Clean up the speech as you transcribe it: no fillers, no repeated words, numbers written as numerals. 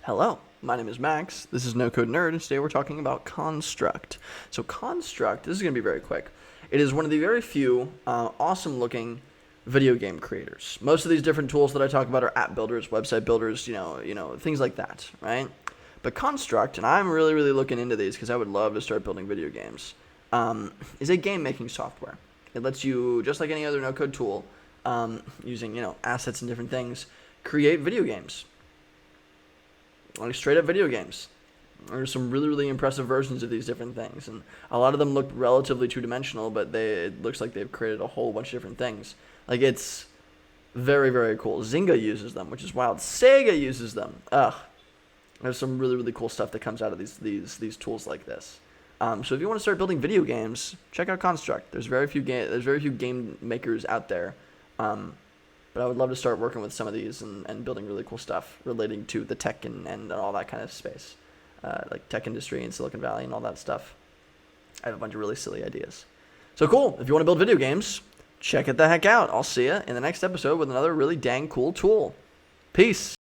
Hello, my name is Max. This is No Code Nerd, and today we're talking about Construct. So Construct, this is going to be very quick. It is one of the very few awesome-looking video game creators. Most of these different tools that I talk about are app builders, website builders, things like that, right? But Construct, and I'm really looking into these because I would love to start building video games, is a game-making software. It lets you, just like any other no-code tool, using assets and different things, create video games. Like straight up video games. There's some really impressive versions of these different things, and a lot of them look relatively two-dimensional, but it looks like they've created a whole bunch of different things. Like, it's very cool. Zynga uses them, which is wild. Sega uses them. There's some really cool stuff that comes out of these tools like this. So if you want to start building video games, check out Construct. There's very few game makers out there. But I would love to start working with some of these and building really cool stuff relating to the tech and all that kind of space. Like tech industry and Silicon Valley and all that stuff. I have a bunch of really silly ideas. So cool. If you want to build video games, check it the heck out. I'll see you in the next episode with another really dang cool tool. Peace.